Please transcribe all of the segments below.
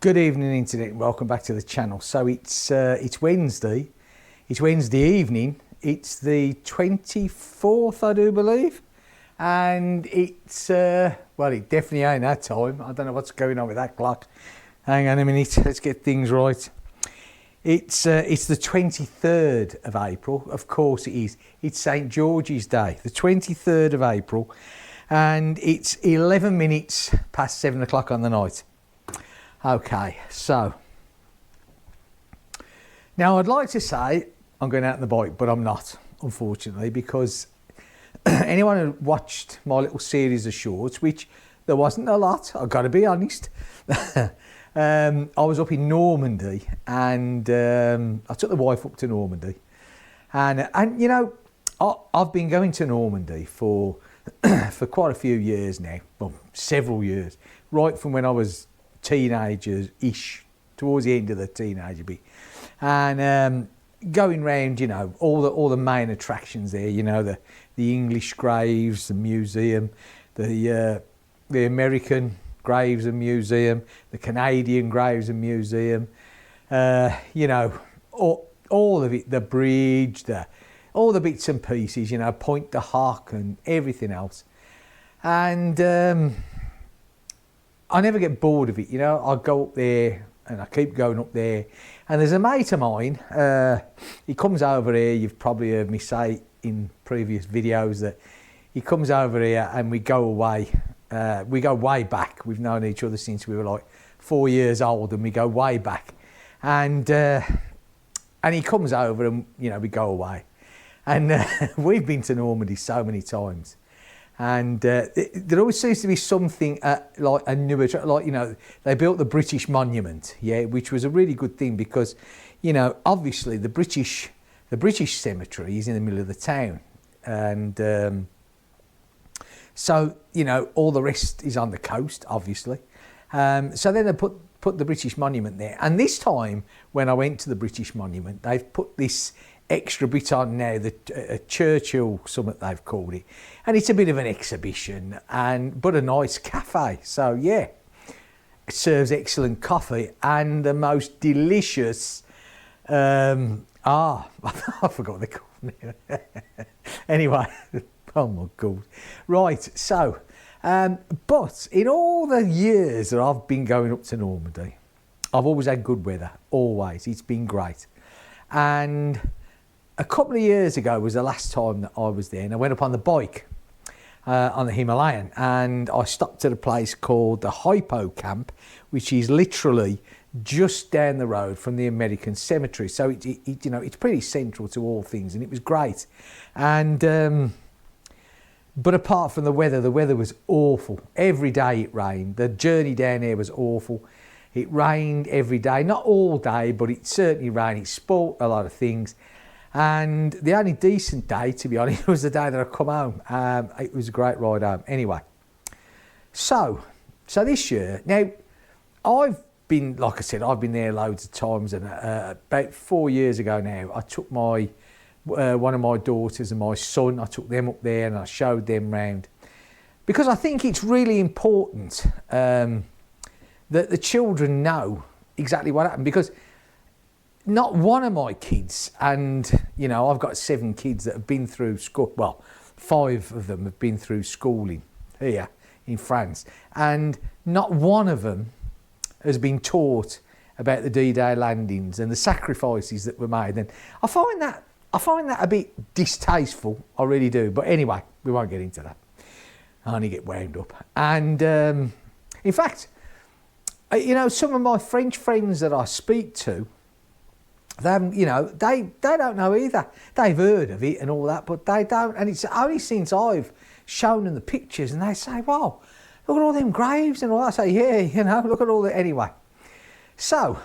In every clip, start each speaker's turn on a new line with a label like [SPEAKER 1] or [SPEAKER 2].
[SPEAKER 1] Good evening, internet. Welcome back to the channel. So it's Wednesday. It's Wednesday evening. It's the 24th, I do believe, and it's well, it definitely ain't that time. I don't know what's going on with that clock. Hang on a minute. Let's get things right. It's the 23rd of April. Of course, it is. It's St George's Day, the 23rd of April, and it's 11 minutes past 7 o'clock on the night. Okay, so now I'd like to say I'm going out on the bike, but I'm not, unfortunately, because anyone who watched my little series of shorts, which there wasn't a lot, I've got to be honest. I was up in Normandy, and I took the wife up to Normandy, and you know, I've been going to Normandy for quite a few years now, well, several years, right from when I was teenagers-ish, towards the end of the teenager bit, and going round, you know, all the main attractions there, you know, the English graves, the museum, the American graves and museum, the Canadian graves and museum, you know, all of it, the bridge, all the bits and pieces, you know, Point de Hoc and everything else, and I never get bored of it, you know. I go up there and I keep going up there, and there's a mate of mine, he comes over here. You've probably heard me say in previous videos that he comes over here and we go away. We go way back. We've known each other since we were like 4 years old, and we go way back. And he comes over and, you know, we go away. And we've been to Normandy so many times. And there always seems to be something like a newer, like, you know, they built the British Monument, yeah, which was a really good thing because, you know, obviously the British cemetery is in the middle of the town, and so, you know, all the rest is on the coast, obviously. So then they put the British Monument there, and this time when I went to the British Monument, they've put this extra bit on now, the Churchill Summit they've called it, and it's a bit of an exhibition, but a nice cafe. So yeah, it serves excellent coffee and the most delicious I forgot what they call it. Anyway, oh my god, right, so but in all the years that I've been going up to Normandy, I've always had good weather, always. It's been great. And a couple of years ago was the last time that I was there, and I went up on the bike on the Himalayan, and I stopped at a place called the Hypo Camp, which is literally just down the road from the American cemetery. So it you know, it's pretty central to all things, and it was great. And but apart from the weather was awful. Every day it rained. The journey down here was awful. It rained every day, not all day, but it certainly rained. It spoilt a lot of things. And the only decent day, to be honest, was the day that I come home. It was a great ride home. Anyway, so this year, now, I've been, like I said, I've been there loads of times, and about 4 years ago now, I took my one of my daughters and my son, I took them up there and I showed them round. Because I think it's really important that the children know exactly what happened, because not one of my kids, and you know, I've got 7 kids that have been through school, well, 5 of them have been through schooling here in France, and not one of them has been taught about the D-Day landings and the sacrifices that were made. And I find that a bit distasteful, I really do. But anyway, we won't get into that. I only get wound up. And in fact, you know, some of my French friends that I speak to, they haven't, you know, they don't know either. They've heard of it and all that, but they don't. And it's only since I've shown them the pictures, and they say, "Wow, look at all them graves and all that." I say, "Yeah, you know, look at all that." Anyway, so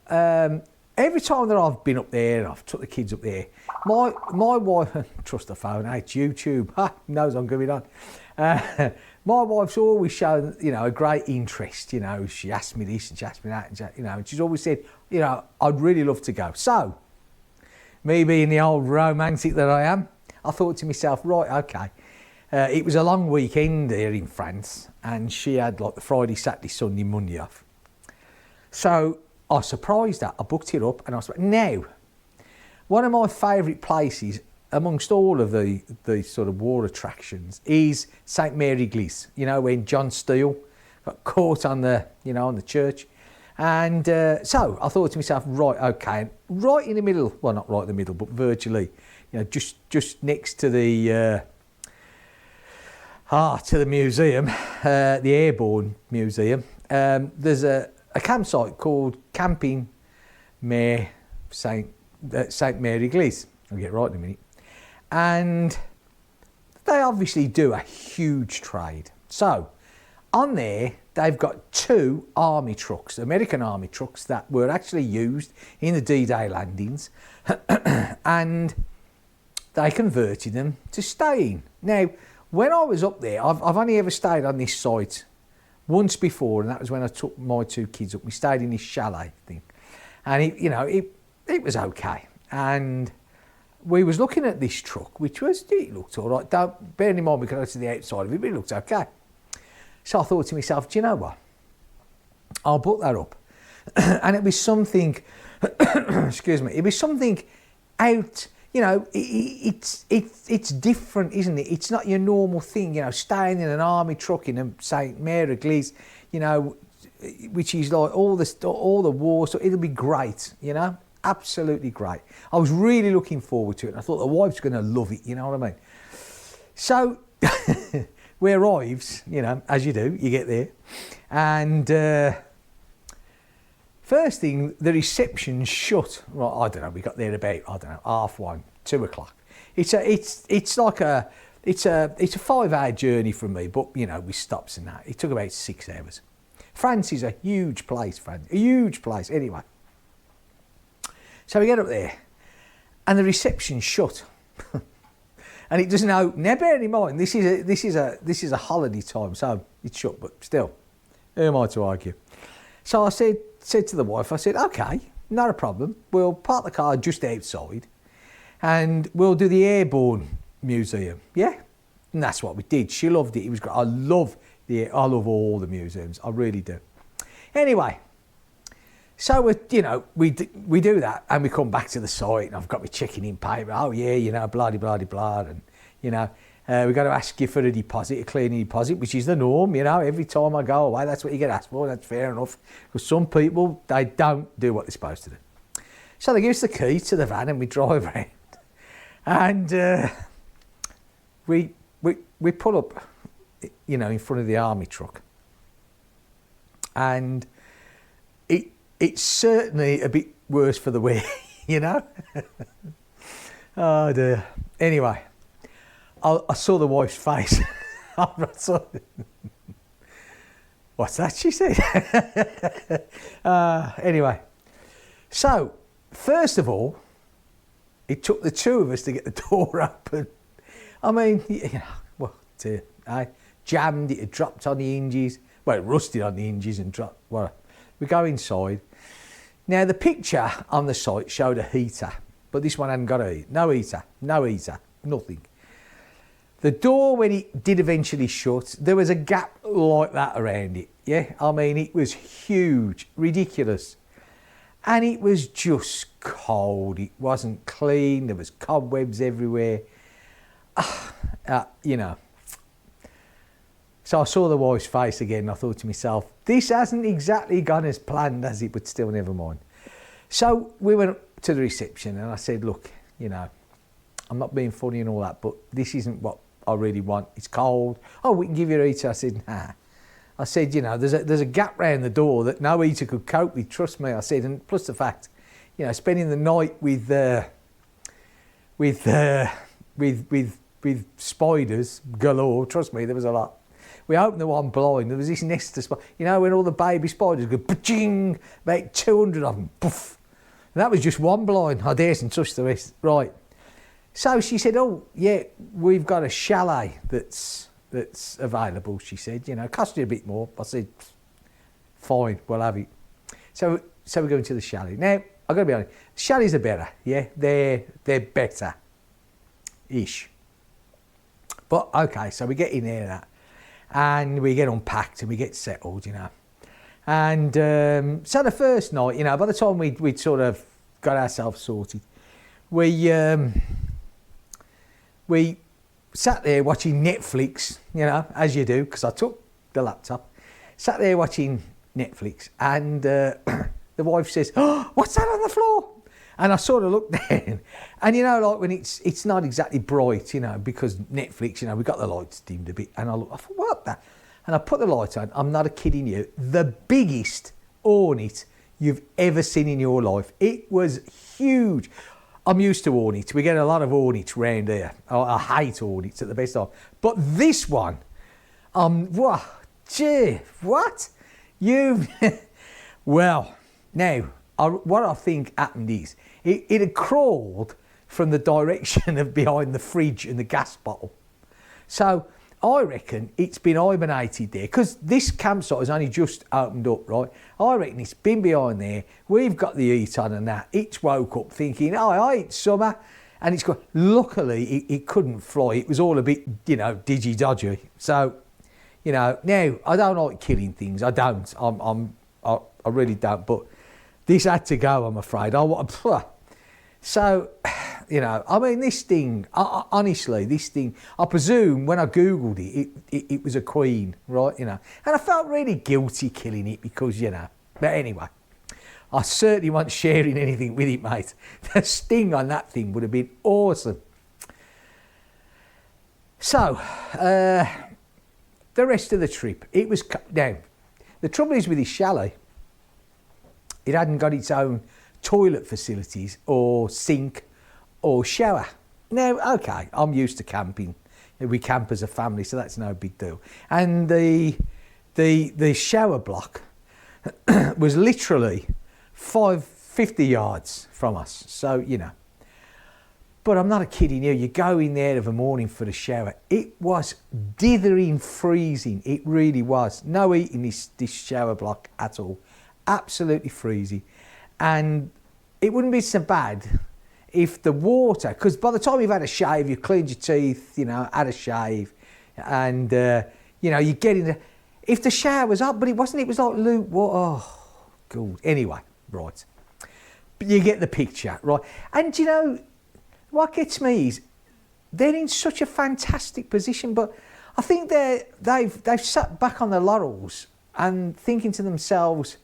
[SPEAKER 1] every time that I've been up there and I've took the kids up there, my wife, trust the phone, it's YouTube, knows I'm going on. My wife's always shown, you know, a great interest. You know, she asked me this and she asked me that, and you know, and she's always said, you know, I'd really love to go. So, me being the old romantic that I am, I thought to myself, right, okay. It was a long weekend here in France, and she had like the Friday, Saturday, Sunday, Monday off. So I surprised that. I booked it up and I was like, now, one of my favourite places amongst all of the sort of war attractions is St Mary Glees, you know, when John Steele got caught on the, you know, on the church. And so I thought to myself, right, okay, right in the middle, well, not right in the middle, but virtually, you know, just next to the museum, the Airborne Museum, there's a campsite called Camping Mare St Mary Glees. I'll get right in a minute. And they obviously do a huge trade. So on there, they've got 2 army trucks, American army trucks, that were actually used in the D-Day landings, and they converted them to staying. Now, when I was up there, I've only ever stayed on this site once before, and that was when I took my 2 kids up. We stayed in this chalet thing, and it was okay. And we was looking at this truck, which it looked all right. Bearing in mind we could go to the outside of it, but it looked okay. So I thought to myself, do you know what? I'll book that up. And it was something, excuse me, it was something out, you know, it's different, isn't it? It's not your normal thing, you know, staying in an army truck in a St Mary Glees, you know, which is like all the war, so it'll be great, you know, absolutely great. I was really looking forward to it. I thought the wife's going to love it, you know what I mean? So we arrives, you know, as you do, you get there, and first thing, the reception's shut. Right, I don't know. We got there about 1:30, 2 o'clock. It's a 5-hour journey from me, but you know, with stops and that, it took about 6 hours. France is a huge place, a huge place. Anyway, so we get up there, and the reception's shut, and it doesn't open. Now, bear in mind, this is a holiday time, so it's shut. But still, who am I to argue? So I said to the wife, I said, okay, not a problem. We'll park the car just outside, and we'll do the Airborne Museum. Yeah, and that's what we did. She loved it. It was great. I love all the museums. I really do. Anyway. So we do that, and we come back to the site, and I've got my checking-in paper. Oh yeah, you know, blah blah blah blah, and you know, we've got to ask you for a deposit, a cleaning deposit, which is the norm. You know, every time I go away, that's what you get asked for. That's fair enough. Because some people, they don't do what they're supposed to do. So they give us the key to the van, and we drive around, and we pull up, you know, in front of the army truck, and it's certainly a bit worse for the wear, you know? Oh dear. Anyway, I saw the wife's face. What's that, she said? Anyway, so first of all, it took the 2 of us to get the door open. I mean, you know, well, I jammed, it had dropped on the hinges. Well, it rusted on the hinges and dropped. Well, we go inside. Now, the picture on the site showed a heater, but this one hadn't got a heater. No heater, nothing. The door, when it did eventually shut, there was a gap like that around it. Yeah, I mean, it was huge, ridiculous. And it was just cold. It wasn't clean. There was cobwebs everywhere. You know. So I saw the wife's face again, and I thought to myself, this hasn't exactly gone as planned, has it? But still, never mind. So we went up to the reception, and I said, look, you know, I'm not being funny and all that, but this isn't what I really want. It's cold. Oh, we can give you a heater. I said, nah. I said, you know, there's a gap round the door that no heater could cope with, trust me. I said, and plus the fact, you know, spending the night with spiders galore, trust me, there was a lot. We opened the one blind, there was this nest of spiders. You know, when all the baby spiders go, pa-ching, about 200 of them, poof. And that was just one blind. I daresn't touch the rest. Right. So she said, oh, yeah, we've got a chalet that's available, she said. You know, cost you a bit more. I said, fine, we'll have it. So we're going to the chalet. Now, I've got to be honest, chalets are better, yeah? They're better-ish. But, okay, so we get in there and that. And we get unpacked and we get settled, you know. And so the first night, you know, by the time we'd sort of got ourselves sorted, we sat there watching Netflix, you know, as you do, because I took the laptop, sat there watching Netflix, and the wife says, "Oh, what's that on the floor?" And I sort of looked down, and you know, like when it's not exactly bright, you know, because Netflix, you know, we got the lights dimmed a bit, and I thought, what that? And I put the light on. I'm not kidding you. The biggest hornet you've ever seen in your life. It was huge. I'm used to hornets. We get a lot of hornets round here. I hate hornets at the best time. But this one, what? You, well, now, what I think happened is, it had crawled from the direction of behind the fridge and the gas bottle. So I reckon it's been hibernated there, because this campsite has only just opened up, right? I reckon it's been behind there. We've got the heat on and that. It's woke up thinking, oh, it's summer. And it's got, luckily, it couldn't fly. It was all a bit, you know, dodgy. So, you know, now, I don't like killing things. I don't. I really don't. But this had to go, I'm afraid. So, you know, I mean, this thing, honestly, this thing, I presume when I Googled it was a queen, right, you know. And I felt really guilty killing it because, you know. But anyway, I certainly wasn't sharing anything with it, mate. The sting on that thing would have been awesome. So, the rest of the trip, it was... Now, the trouble is with this chalet, it hadn't got its own toilet facilities or sink or shower. Now, okay, I'm used to camping. We camp as a family, so that's no big deal. And the shower block was literally 50 yards from us. So, you know. But I'm not kidding you. You go in there of a morning for the shower. It was dithering freezing. It really was. No heat in this shower block at all. Absolutely freezing. And it wouldn't be so bad if the water, because by the time you've had a shave, you've cleaned your teeth, you know, had a shave, and, you know, you get in the, if the shower was up, but it wasn't, it was like lukewarm. Oh, God. Anyway, right. But you get the picture, right? And, you know, what gets me is they're in such a fantastic position, but I think they've sat back on their laurels and thinking to themselves,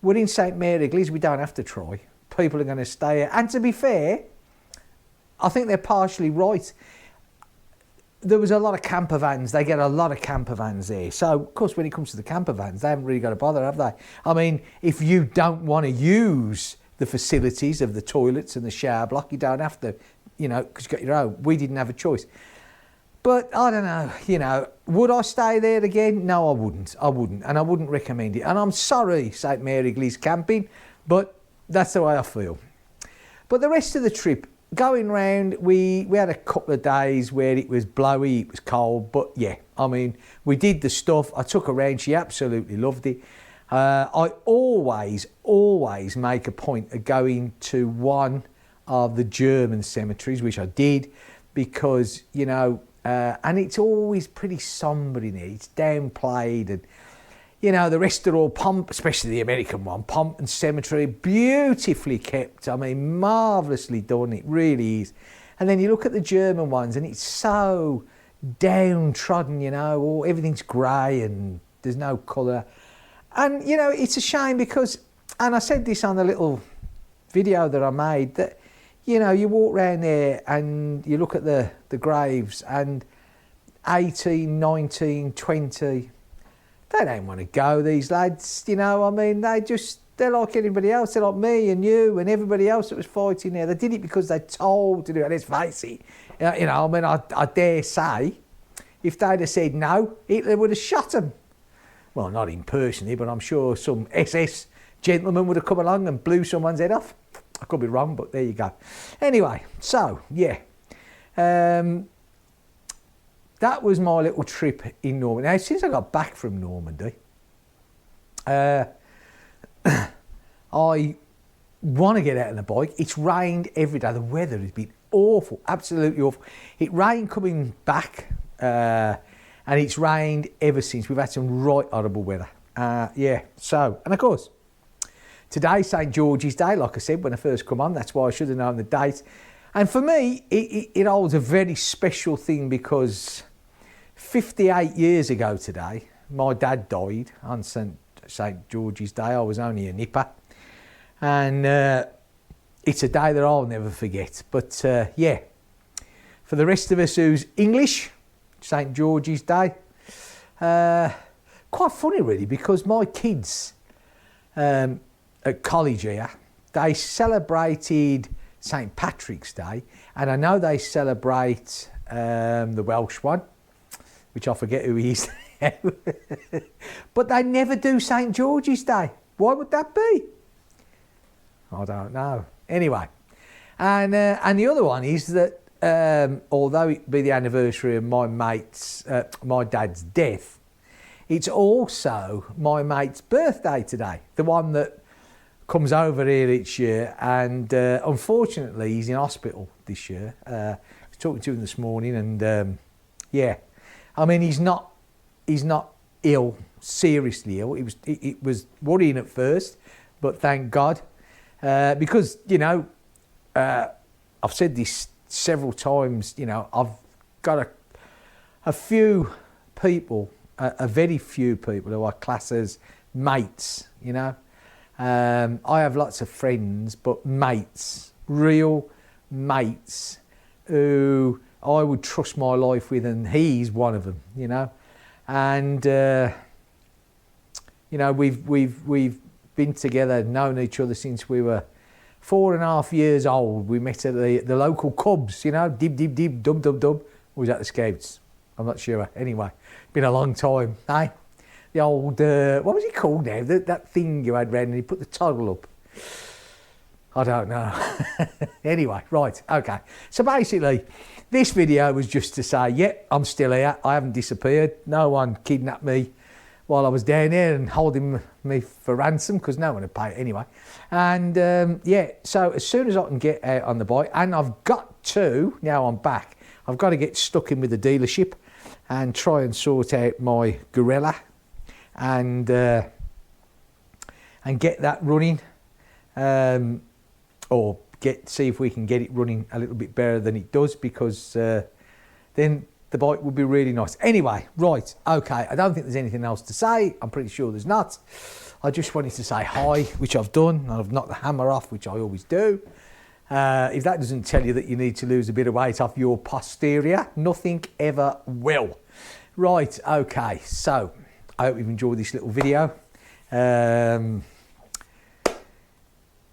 [SPEAKER 1] we're in St Mary Glees, we don't have to try. People are going to stay here. And to be fair, I think they're partially right. There was a lot of camper vans. They get a lot of camper vans there. So, of course, when it comes to the camper vans, they haven't really got to bother, have they? I mean, if you don't want to use the facilities of the toilets and the shower block, you don't have to, you know, because you've got your own. We didn't have a choice. But I don't know, you know, would I stay there again? No, I wouldn't. And I wouldn't recommend it. And I'm sorry, St Mary Glees camping, but that's the way I feel. But the rest of the trip, going round, we had a couple of days where it was blowy, it was cold, but yeah, I mean, we did the stuff. I took her around, she absolutely loved it. I always make a point of going to one of the German cemeteries, which I did, because, you know, and it's always pretty sombre in there. It's downplayed, and you know, the rest are all pomp, especially the American one, pomp and cemetery, beautifully kept. I mean, marvellously done. It really is. And then you look at the German ones, and it's so downtrodden. You know, or everything's grey and there's no colour. And you know, it's a shame because, and I said this on the little video that I made, that, you know, you walk around there and you look at the graves, and 18, 19, 20, they don't want to go, these lads, you know. I mean, they're like anybody else. They're like me and you and everybody else that was fighting there. They did it because they're told to do it. Let's face it. You know, I mean, I dare say, if they'd have said no, Hitler would have shot them. Well, not him personally, but I'm sure some SS gentleman would have come along and blew someone's head off. I could be wrong, but there you go. Anyway, so, yeah. That was my little trip in Normandy. Now, since I got back from Normandy, I want to get out on the bike. It's rained every day. The weather has been awful, absolutely awful. It rained coming back, and it's rained ever since. We've had some right horrible weather. Yeah, so, and of course, today, St. George's Day, like I said, when I first come on, that's why I should have known the date. And for me, it holds a very special thing because 58 years ago today, my dad died on St. George's Day. I was only a nipper. And it's a day that I'll never forget. But yeah, for the rest of us who's English, St. George's Day, quite funny really, because my kids at college here, they celebrated St. Patrick's Day, and I know they celebrate the Welsh one, which I forget who he is now. But they never do St. George's Day. Why would that be? I don't know. Anyway, and the other one is that although it be the anniversary of my dad's death, it's also my mate's birthday today, the one that comes over here each year, and unfortunately he's in hospital this year. I was talking to him this morning, and yeah, I mean he's not ill, seriously ill. It was worrying at first, but thank God, because you know, I've said this several times. You know, I've got a few people, a very few people who I class as mates. You know. I have lots of friends, but mates, real mates, who I would trust my life with, and he's one of them, you know. And you know, we've been together, known each other since we were 4.5 years old. We met at the local clubs, you know, dib, dub. Or was that the Scouts? I'm not sure. Anyway, been a long time, eh? The old, what was it called now? That thing you had round and you put the toggle up. I don't know. Anyway, right, okay. So basically, this video was just to say, yeah, I'm still here. I haven't disappeared. No one kidnapped me while I was down there and holding me for ransom, because no one would pay it anyway. And yeah, so as soon as I can get out on the bike, and I've got to, now I'm back, I've got to get stuck in with the dealership and try and sort out my Gorilla. And get that running, or see if we can get it running a little bit better than it does, because then the bike would be really nice. Anyway, right, okay, I don't think there's anything else to say. I'm pretty sure there's not. I just wanted to say hi, which I've done, and I've knocked the hammer off, which I always do. If that doesn't tell you that you need to lose a bit of weight off your posterior, nothing ever will. Right, okay, so I hope you've enjoyed this little video. To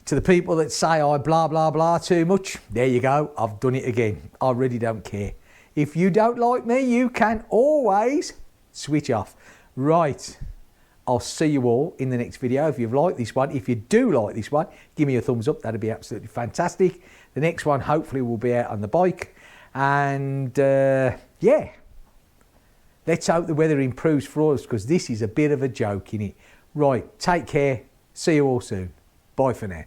[SPEAKER 1] the people that say I blah, blah, blah too much, there you go. I've done it again. I really don't care. If you don't like me, you can always switch off. Right. I'll see you all in the next video. If you've liked this one, if you do like this one, give me a thumbs up. That'd be absolutely fantastic. The next one hopefully will be out on the bike. And yeah. Let's hope the weather improves for us, because this is a bit of a joke, innit? Right, take care. See you all soon. Bye for now.